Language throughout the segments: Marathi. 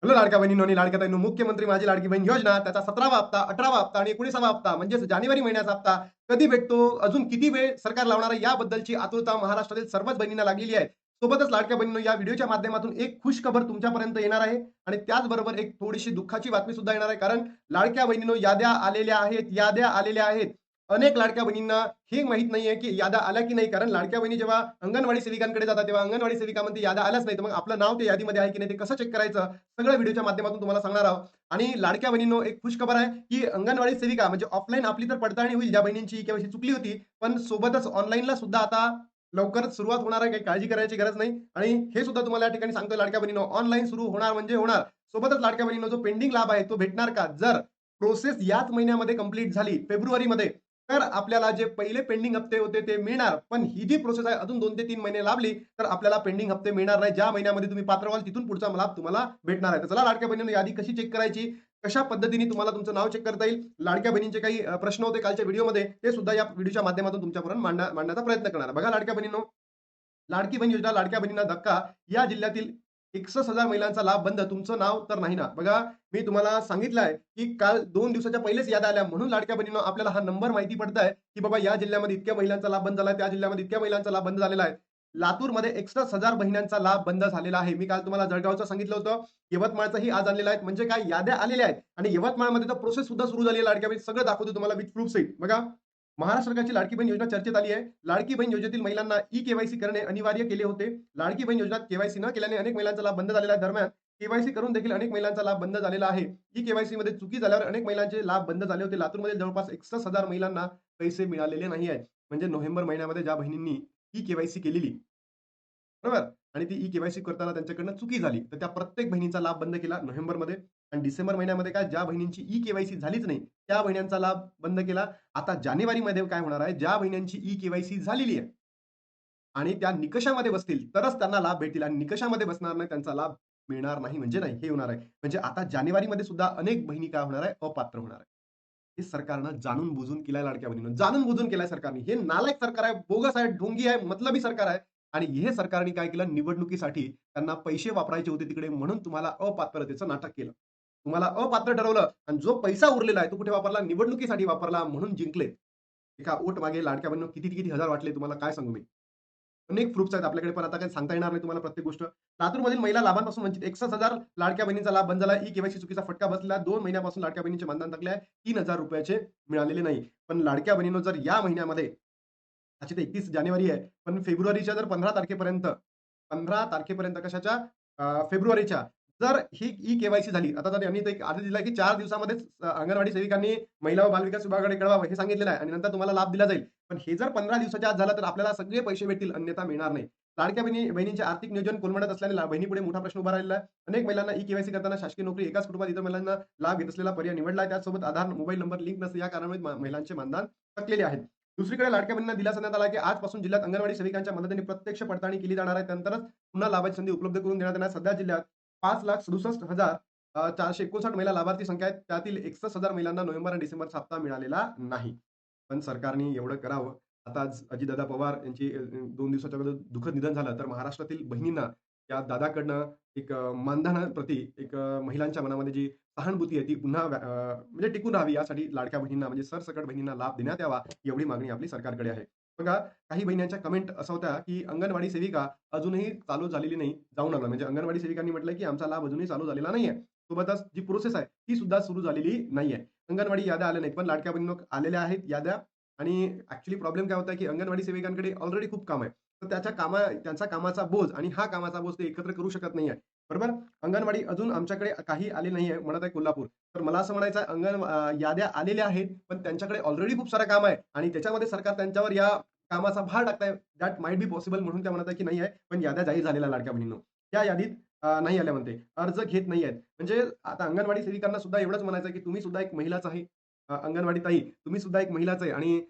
हॅलो लाडक्या बहिणींनो आणि लाडक्या ताईंनो, मुख्यमंत्री माझी लाडकी बहीण योजना त्याचा 17वा हप्ता, 18वा हप्ता आणि 19वा हप्ता म्हणजेच जानेवारी महिन्याचा हप्ता कधी भेटतो, अजून किती वेळ सरकार लावणार आहे, याबद्दलची आतुरता महाराष्ट्रातील सर्वच बहिणींना लागलेली आहे. सोबतच लाडक्या बहिणींनो, या व्हिडिओच्या माध्यमातून एक खुश खबर तुमच्यापर्यंत येणार आहे आणि त्याचबरोबर एक थोडीशी दुःखाची बातमी सुद्धा येणार आहे. कारण लाडक्या बहिणींनो, याद्या आलेल्या आहेत, याद्या आलेल्या आहेत. अनेक लाडक्या बहिणींना हे माहीत नाहीये, की याद्या आल्या की नाही. कारण लाडक्या बहिणी जेव्हा अंगणवाडी सेविकांकडे जातात, तेव्हा अंगणवाडी सेविका म्हणते याद्या आल्याच नाही. तर मग आपलं नाव त्या यादीमध्ये आहे की नाही, ते कसं चेक करायचं? सगळं व्हिडिओच्या माध्यमातून तुम्हाला सांगणार आहोत. आणि लाडक्या बहिणींनो, एक खुश खबर आहे, की अंगणवाडी सेविका म्हणजे ऑफलाईन आपली तर पडताळणी होईल, ज्या बहिणींची केवायसी चुकली होती. पण सोबतच ऑनलाईनला सुद्धा आता लवकरच सुरुवात होणार आहे. काही काळजी करायची गरज नाही. आणि हे सुद्धा तुम्हाला या ठिकाणी सांगतोय लाडक्या बहिणींनो, ऑनलाईन सुरू होणार म्हणजे होणार. सोबतच लाडक्या बहिणींनो, जो पेंडिंग लाभ आहे तो भेटणार का? जर प्रोसेस याच महिन्यामध्ये कंप्लीट झाली फेब्रुवारीमध्ये, तर आपल्याला जे पहिले पेंडिंग हप्ते होते ते मिळणार. पण ही जी प्रोसेस आहे अजून 2 ते 3 महिने लाभली, तर आपल्याला पेंडिंग हप्ते मिळणार नाही. ज्या महिन्यामध्ये तुम्ही पात्र व्हाल तिथून पुढचा लाभ तुम्हाला भेटणार आहे. तर चला लाडक्या बहिणींनो, यादी कशी चेक करायची, कशा पद्धतीने तुम्हाला तुमचं नाव चेक करता येईल, लाडक्या बहिणींचे काही प्रश्न होते कालच्या व्हिडिओमध्ये, ते सुद्धा या व्हिडिओच्या माध्यमातून तुमच्यापर्यंत मांडण्याचा प्रयत्न करणार आहे. बघा लाडक्या बहिणींनो, लाडकी बहीण योजना, लाडक्या बहिणींना धक्का. या जिल्ह्यातील 61,000 महिलांचा लाभ बंद. तुमचं नाव तर नाही ना? बघा, मी तुम्हाला सांगितलं आहे, की काल 2 दिवसाच्या पहिलेच याद्या आल्या. म्हणून लाडक्या बहिणींनो, आपल्याला हा नंबर माहिती पडतंय, की बाबा या जिल्ह्यामध्ये इतक्या महिलांचा लाभ बंद झालाय, त्या जिल्ह्यामध्ये इतक्या महिलांचा लाभ बंद झालेला आहे. लातूरमध्ये 61,000 महिलांचा लाभ बंद झालेला आहे. मी काल तुम्हाला जळगावचं सांगितलं होतं. यवतमाळचंही आज आणलेलं आहे. म्हणजे काय, याद्या आलेल्या आहेत आणि यवतमाळमध्ये तर प्रोसेस सुद्धा सुरू झाली आहे लाडक्या बहीण. सगळं दाखवतो तुम्हाला विथ प्रूफ सहित. बघा, महाराष्ट्र सरकारची लाडकी बहीण योजना चर्चेत आली आहे. लाडकी बहीण योजनेतील महिलांना ई-केवायसी करणे अनिवार्य केले होते. लाडकी बहीण योजनेत केवायसी न केल्याने अनेक महिलांचा लाभ बंद झालेला आहे. दरम्यान केवायसी करून देखील अनेक महिलांचा लाभ बंद झालेला आहे. ई-केवायसी मध्ये चुकी झाल्यावर अनेक महिलांचे लाभ बंद झाले होते. लातूरमध्ये जवळपास 61,000 महिलांना पैसे मिळालेले नाही आहेत. म्हणजे नोव्हेंबर महिन्यामध्ये ज्या बहिणींनी ई-केवायसी केलेली, बरोबर? आणि ती ई-केवायसी करताना त्यांच्याकडनं चुकी झाली. तर त्या प्रत्येक बहिणीचा लाभ बंद केला नोव्हेंबरमध्ये. आणि डिसेंबर महिन्यामध्ये काय, ज्या बहिणींची ई-केवायसी झालीच नाही, त्या बहिणींचा लाभ बंद केला. आता जानेवारीमध्ये काय होणार आहे, ज्या बहिणींची ई-केवायसी झालेली आहे आणि त्या निकषामध्ये बसतील, तरच त्यांना लाभ भेटतील आणि निकषामध्ये बसणार नाही, त्यांचा लाभ मिळणार नाही म्हणजे नाही, हे होणार आहे. म्हणजे आता जानेवारीमध्ये सुद्धा अनेक बहिणी काय होणार आहे, अपात्र होणार आहे. हे सरकारनं जाणून-बुजून केलंय लाडक्या बहिणींनो. जाणून-बुजून केलंय सरकारने. हे नालायक सरकार आहे, बोगस आहे, ढोंगी आहे, मतलबी सरकार आहे. आणि हे सरकारने काय केलं, निवडणुकीसाठी त्यांना पैसे वापरायचे होते तिकडे, म्हणून तुम्हाला अपात्रतेचं नाटक केलं. तुम्हाला अपात्र ठरवलं आणि जो पैसा उरलेला आहे, तो कुठे वापरला? निवडणुकीसाठी वापरला, म्हणून जिंकले. एका वोट मागे लाडक्या बहिणींनो किती-किती हजार वाटले तुम्हाला काय सांगू मी. अनेक प्रूफ्स आहेत आपल्याकडे, पण आता काही सांगता येणार नाही तुम्हाला प्रत्येक गोष्ट. लातूरमधील महिला लाभांपासून वंचित 61,000 लाडक्या बहिणींचा लाभ बंद झाला. ई-केवायसी चुकीचा फटका बसला. 2 महिन्यापासून लाडक्या बहिणींचे मानधन थकले आहे. ₹3,000 मिळालेले नाही. पण लाडक्या बहिणींनो, जर या महिन्यामध्ये, आजची तर 31 जानेवारी आहे, पण फेब्रुवारीच्या जर 15 तारखेपर्यंत, 15 तारखेपर्यंत कशाच्या? फेब्रुवारीच्या. जर ही ई-केवायसी झाली, आता तर यांनी तर एक आदेश दिला, की 4 दिवसामध्येच अंगणवाडी सेविकांनी महिला व बालविकास विभागाकडे कळवावं, हे सांगितलेलं आहे आणि नंतर तुम्हाला लाभ दिला जाईल. पण हे जर 15 दिवसाच्या आत झालं, तर आपल्याला सगळे पैसे भेटतील, अन्यथा मिळणार नाही. लाडक्या बहिणींचे आर्थिक नियोजन कोलमडत असल्याने बहिणीपुढे मोठा प्रश्न उभा राहिलेला आहे. अनेक महिलांना ई-केवायसी करताना शासकीय नोकरी, एकाच कुटुंबात इतर महिलांना लाभ घेत असलेला पर्याय निवडला आहे. त्याचसोबत आधार मोबाईल नंबर लिंक नसते, या कारणामुळे महिलांचे मानधन थकलेले आहेत. दुसरीकडे लाडक्या बहिणींना दिलासा देण्यात आला, की आजपासून जिल्ह्यात अंगणवाडी सेविकांच्या मदतीने प्रत्यक्ष पडताळणी केली जाणार आहे. त्यानंतरच पुन्हा लाभाची संधी उपलब्ध करून देण्यात येणार. सध्या जिल्ह्यात 5,67,459 महिला लाभार्थी संख्या आहेत. त्यातील 61,000 महिलांना नोव्हेंबर आणि डिसेंबरचा हप्ता मिळालेला नाही. पण सरकारने एवढं करावं. आता आज अजितदादा पवार यांची 2 दिवसाच्या अगोदर दुःखद निधन झालं. तर महाराष्ट्रातील बहिणींना या दादाकडनं एक मानधनाप्रती एक महिलांच्या मनामध्ये जी सहानुभूती आहे ती पुन्हा म्हणजे टिकून राहावी, यासाठी लाडक्या बहिणींना म्हणजे सरसकट बहिणींना लाभ देण्यात यावा, एवढी मागणी आपली सरकारकडे आहे. बघा, काही बहिणींच्या कमेंट अशा होत्या, की अंगणवाडी सेविका अजूनही चालू झालेली नाही, जाऊन आला. म्हणजे अंगणवाडी सेविकांनी म्हटलंय, की आमचा लाभ अजूनही चालू झालेला नाहीये. सोबतच जी प्रोसेस आहे, ती सुद्धा सुरू झालेली नाहीये. अंगणवाडी याद्या आल्या नाहीत, पण लाडक्या बहिणींनो आलेल्या आहेत याद्या. आणि ॲक्चुअली प्रॉब्लेम काय होता, की अंगणवाडी सेविकांकडे ऑलरेडी खूप काम आहे. तर त्यांचा कामाचा बोज आणि हा कामाचा बोज ते एकत्र करू शकत नाहीये. बरोबर? अंगणवाडी अजून आमच्याकडे काही आली नाहीये, म्हणत आहे कोल्हापूर. तर मला असं म्हणायचं आहे, याद्या आलेल्या आहेत, पण त्यांच्याकडे ऑलरेडी खूप सारं काम आहे आणि त्याच्यामध्ये सरकार त्यांच्यावर या कामाचा भार टाकताय. दॅट माईट बी पॉसिबल, म्हणून त्या म्हणत आहे, की नाही आहे. पण याद्या जाहीर झालेल्या लाडक्या बहिणींनो. त्या यादीत नाही आल्या म्हणते. अर्ज घेत नाही आहेत. म्हणजे आता अंगणवाडी सेविकांना सुद्धा एवढंच म्हणायचं आहे, की तुम्ही सुद्धा एक महिलाच आहे. अंगणवाडी ताई, तुम्ही सुद्धा एक महिलाच आहे आणि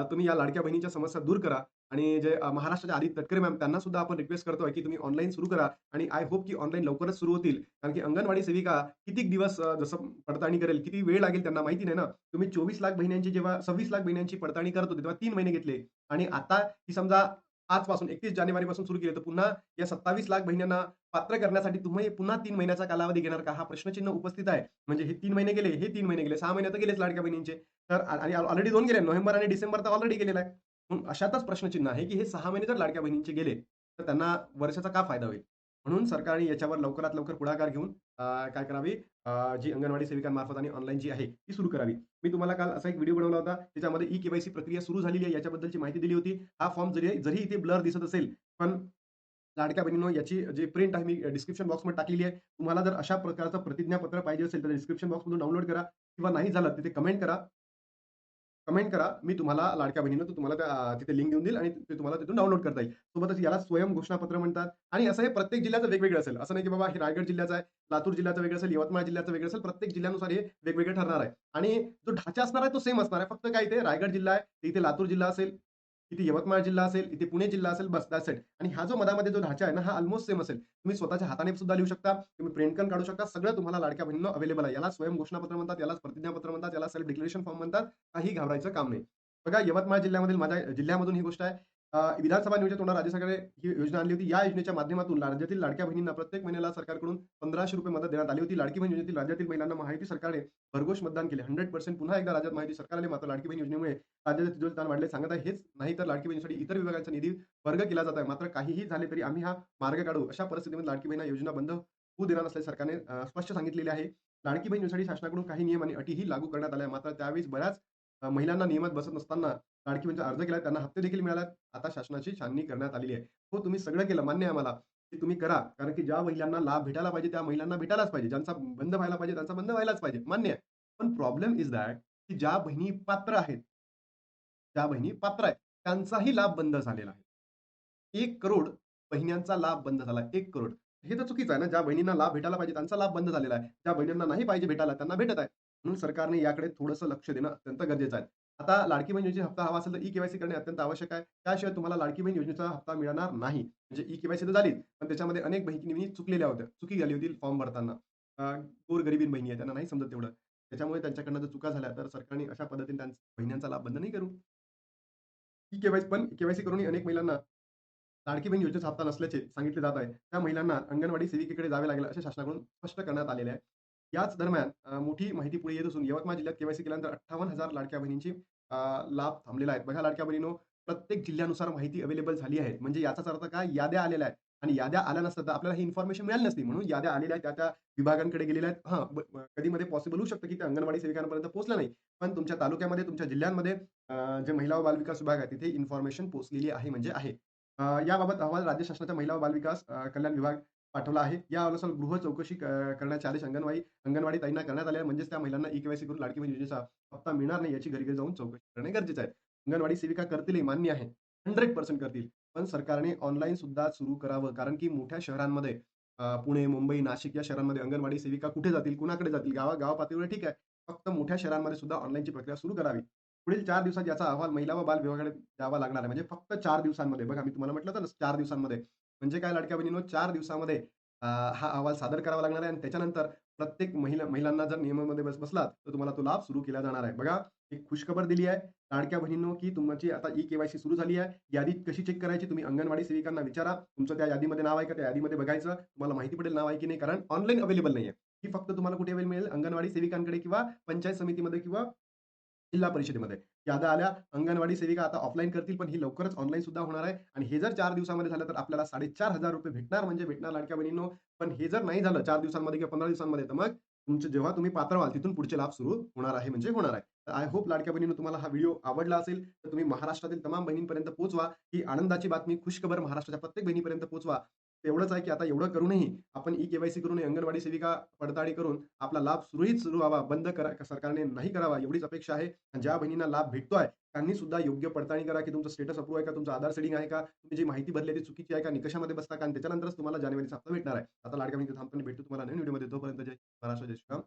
तुम्ही या लाडक्या बहिणीच्या समस्या दूर करा. आणि जे महाराष्ट्राच्या आदित्य तटकरे मॅम, त्यांना सुद्धा आपण रिक्वेस्ट करतोय, की तुम्ही ऑनलाईन सुरू करा आणि आय होप की ऑनलाईन लवकरच सुरू होतील. कारण की अंगणवाडी सेविका कितीक दिवस जसं पडताळणी करेल, किती वेळ लागेल त्यांना माहिती नाही ना. तुम्ही 24 लाख बहिण्यांची जेव्हा 26 लाख बहिण्यांची पडताळणी करत होते, तेव्हा 3 महिने घेतले आणि आता ही समजा आजपासून 31 जानेवारीपासून सुरू केली, तर पुन्हा या 27 लाख बहिणींना पात्र करण्यासाठी तुम्ही पुन्हा 3 महिन्याचा कालावधी घेणार का? हा प्रश्नचिन्ह उपस्थित आहे. म्हणजे हे 3 महिने गेले, हे 3 महिने गेले, 6 महिने तर गेलेच लाडक्या बहिणींचे. तर आणि ऑलरेडी 2 गेले. नोव्हेंबर आणि डिसेंबर तर ऑलरेडी गेलेला आहे. मग अशातच प्रश्नचिन्ह आहे, की हे 6 महिने जर लाडक्या बहिणींचे गेले, तर त्यांना वर्षाचा का फायदा होईल? म्हणून सरकारने याच्यावर लवकरात लवकर पुढाकार घेऊन काय करावी, जी अंगणवाडी सेविकांमार्फत आणि ऑनलाईन जी आहे, ती सुरू करावी. मी तुम्हाला काल असा एक व्हिडिओ बनवला होता. त्याच्यामध्ये ई-के-वाय-सी प्रक्रिया सुरू झालेली आहे, याच्याबद्दलची माहिती दिली होती. हा फॉर्म जरी जरी इथे ब्लर दिसत असेल, पण लाडक्या बहिणींनो, याची जी प्रिंट आहे मी डिस्क्रिप्शन बॉक्समध्ये टाकलेली आहे. तुम्हाला जर अशा प्रकारचं प्रतिज्ञापत्र पाहिजे असेल, तर डिस्क्रिप्शन बॉक्समधून डाउनलोड करा किंवा नाही झालं तिथे कमेंट करा. कमेंट करा. मी तुम्हाला लाडक्या बहिणींनो, तो तुम्हाला तिथे लिंक देऊन देईल आणि ते तुम्हाला तिथून डाउनलोड करता येईल. सोबतच याला स्वयं घोषणापत्र म्हणतात आणि असं हे प्रत्येक जिल्ह्याचं वेगवेगळं असेल. असं नाही की बाबा हे रायगड जिल्ह्याचं आहे, लातूर जिल्ह्याचं वेगळं असेल, यवतमाळ जिल्ह्याचं वेगळं असेल. प्रत्येक जिल्ह्यानुसार हे वेगवेगळे ठरणार आहे आणि जो ढाचा असणार आहे तो सेम असणार आहे. फक्त काय इथे रायगड जिल्हा आहे, तर इथे लातूर जिल्हा असेल, इथे यवतमाळ जिल्हा असेल, इथे पुणे जिल्हा असेल, बस दॅट्स इट. आणि हा जो मधामध्ये जो ढाचा आहे ना, हा अल्मोस्ट सेम असेल. तुम्ही स्वतःच्या हाताने सुद्धा लिहू शकता, तुम्ही प्रिंट पण काढू शकता. सगळं तुम्हाला लाडक्या बहिणींनो अवेलेबल आहे. याला स्वयं घोषणापत्र म्हणतात, यालाच प्रतिज्ञापत्र म्हणतात, याला सेल्फ डिक्लेरेशन फॉर्म म्हणतात. काही घाबरायचं काम नाही. बघा, यवतमाळ जिल्ह्यामधील माझ्या जिल्ह्यामधून ही गोष्ट आहे. विधानसभा नियोजित होणार राज्य सरकारने ही योजना आणली होती. या योजनेच्या माध्यमातून राज्यातील लाडक्या बहिणींना प्रत्येक महिन्याला सरकारकडून ₹1500 मदत देण्यात आली होती. लाडकी बहीण योजनेतील राज्यातील महिलांना महायुती सरकारने भरघोष मतदान केले. 100% पुन्हा एकदा राज्यात महायुती सरकार आले. मात्र लाडकी बहीण योजनेमुळे राज्याचे तिजोरी ताण वाढले सांगत आहे. हेच नाही तर लाडकी बहिणीसाठी इतर विभागांचा निधी वर्ग केला जात आहे. मात्र काहीही झाले तरी आम्ही हा मार्ग काढू. अशा परिस्थितीमध्ये लाडकी बहीण योजना बंद होऊ देणार नसल्याचे सरकारने स्पष्ट सांगितलेले आहे. लाडकी बहीण योजनेसाठी शासनाकडून काही नियम आणि अटीही लागू करण्यात आल्या. मात्र त्यावेळेस बऱ्याच महिलांना नियमात बसत नसताना लाडकी बहिणीचा अर्ज केला, त्यांना हप्ते देखील मिळाल्यात. आता शासनाची छाननी करण्यात आलेली आहे. हो, तुम्ही सगळं केलं, मान्य आहे मला, की तुम्ही करा. कारण की ज्या महिलांना लाभ भेटायला पाहिजे, त्या महिलांना भेटायलाच पाहिजे. ज्यांचा बंद व्हायला पाहिजे, त्यांचा बंद व्हायलाच पाहिजे. मान्य आहे. पण प्रॉब्लेम इस दॅट की ज्या बहिणी पात्र आहेत, ज्या बहिणी पात्र आहेत, त्यांचाही लाभ बंद झालेला आहे. 1,00,00,000 बहिण्यांचा लाभ बंद झाला. 1,00,00,000. हे तर चुकीचं आहे ना. ज्या बहिणींना लाभ भेटायला पाहिजे त्यांचा लाभ बंद झालेला आहे. ज्या बहिणींना नाही पाहिजे भेटायला त्यांना भेटत आहे. म्हणून सरकारने याकडे थोडंसं लक्ष देणं अत्यंत गरजेचं आहे. आता लाडकी बहीण योजनेचा हप्ता हवा असेल तर ई-के-वाय-सी करणे अत्यंत आवश्यक आहे. त्याशिवाय तुम्हाला लाडकी बहीण योजनेचा हप्ता मिळणार नाही. म्हणजे ई-के-वाय-सी तर झालीच, पण त्याच्यामध्ये अनेक बहिणी चुकलेल्या होत्या. चुकी झाली होती फॉर्म भरताना. गोरगरिबीण बहिणी आहे, त्यांना नाही समजत तेवढं. त्याच्यामुळे त्यांच्याकडनं जर चुका झाल्या तर सरकारने अशा पद्धतीने त्यांच्या बहिण्यांचा लाभ बंद नाही करू. ई-के-वाय-सी पण के-वाय-सी करूनही अनेक महिलांना लाडकी बहीण योजनेचा हप्ता नसल्याचे सांगितले जात आहे. त्या महिलांना अंगणवाडी सेविकेकडे जावे लागेल असे शासनाकडून स्पष्ट करण्यात आलेले आहे. याच दरम्यान मोठी माहिती पुढे येत असून यवतमाळ जिल्ह्यात के-वाय-सी केल्यानंतर 58,000 लाडक्या बहिणींची लाभ थांबलेला आहे. बघा लाडक्या बहिणींनो, प्रत्येक जिल्ह्यानुसार माहिती अवेलेबल झाली आहे. म्हणजे याचाच अर्थ काय, याद्या आलेल्या आहेत आणि याद्या आल्या नसत्या तर आपल्याला ही इन्फॉर्मेशन मिळाली नसती. म्हणून याद्या आलेल्या आहेत, त्या-त्या विभागांकडे गेलेल्या आहेत. हां, कधी-मध्ये पॉसिबल होऊ शकतं की त्या अंगणवाडी सेविकांपर्यंत पोहोचल्या नाही. पण तुमच्या तालुक्यामध्ये, तुमच्या जिल्ह्यांमध्ये जे महिला व बालविकास विभाग आहे, तिथे इन्फॉर्मेशन पोहोचलेली आहे म्हणजे आहे. याबाबत अहवाल राज्य शासनाच्या महिला व बालविकास कल्याण विभाग पाठवला आहे. यानुसार गृह चौकशी करण्याचे आदेश अंगणवाडी ताईंना करण्यात आले आहे. म्हणजेच त्या महिलांना ई-के-वाय-सी करून लाडकी बहीण योजनेचा हप्ता मिळणार नाही याची घरी-घरी जाऊन चौकशी करणे गरजेचं आहे. अंगणवाडी सेविका करतीलही, मान्य आहे. 100% करतील. पण सरकारने ऑनलाईन सुद्धा सुरू करावं. कारण की मोठ्या शहरांमध्ये पुणे, मुंबई, नाशिक या शहरांमध्ये अंगणवाडी सेविका कुठे जातील, कुणाकडे जातील? गावा पातळीवर ठीक आहे. फक्त मोठ्या शहरांमध्ये सुद्धा ऑनलाईनची प्रक्रिया सुरू करावी. पुढील 4 दिवसात याचा अहवाल महिला व बाल विभागाकडे द्यावा लागणार आहे. म्हणजे फक्त 4 दिवसांमध्ये. बघा मी तुम्हाला म्हटलं होतं ना 4 दिवसांमध्ये. म्हणजे काय लाडक्या बहिणींनो, 4 दिवसामध्ये हा अहवाल सादर करावा लागणार आहे आणि त्याच्यानंतर प्रत्येक महिलांना जर नियमामध्ये बसलात, तर तुम्हाला तो लाभ सुरू केला जाणार आहे. बघा, एक खुशखबर दिली आहे लाडक्या बहिणींनो, की तुमची आता ई-के-वाय-सी सुरू झाली आहे. यादी कशी चेक करायची तुम्ही अंगणवाडी सेविकांना विचारा. तुमचं त्या यादीमध्ये नाव आहे का? त्या यादीमध्ये बघायचं. तुम्हाला माहिती पडेल नाव आहे की नाही. कारण ऑनलाईन अवेलेबल नाहीये. ही फक्त तुम्हाला कुठे मिळेल? अंगणवाडी सेविकांकडे किंवा पंचायत समितीमध्ये किंवा जिल्हा परिषदेमध्ये. याद्या आल्या, अंगणवाडी सेविका आता ऑफलाईन करतील, पण ही लवकरच ऑनलाईन सुद्धा होणार आहे आणि हे जर 4 दिवसामध्ये झालं, तर आपल्याला ₹4,500 भेटणार म्हणजे भेटणार लाडक्या बहिणींनो. पण हे जर नाही झालं 4 दिवसांमध्ये किंवा 15 दिवसांमध्ये, तर मग तुमचे जेव्हा तुम्ही पात्र व्हाल, तिथून पुढचे लाभ सुरू होणार आहे म्हणजे होणार आहे. तर आय होप लाडक्या बहिणींनो, तुम्हाला हा व्हिडिओ आवडला असेल, तर तुम्ही महाराष्ट्रातील तमाम बहिणींपर्यंत पोहोचवा. ही आनंदाची बातमी, खुशखबर महाराष्ट्राच्या प्रत्येक बहिणीपर्यंत पोहोचवा. एवढंच आहे, की आता एवढं करूनही आपण ई-के-वाय-सी करून अंगणवाडी सेविका पडताळणी करून आपला लाभ सुरू व्हावा, बंद सरकारने नाही करावा एवढीच अपेक्षा आहे. आणि ज्या बहिणींना लाभ भेटतोय, त्यांनी सुद्धा योग्य पडताळणी करा, की तुमचं स्टेटस अप्रूव्ह आहे का? तुमचं आधार सेटिंग आहे का? तुम्ही जी माहिती भरली आहे ती चुकीची आहे का? निकषामध्ये बसता का? आणि त्याच्यानंतरच तुम्हाला जानेवारीचा हप्ता भेटणार आहे. आता लाडक्या बहिणीचा थांबताना भेटतो तुम्हाला नवीन व्हिडिओमध्ये. तोपर्यंत जय महाराष्ट्र, जय श्रीराम.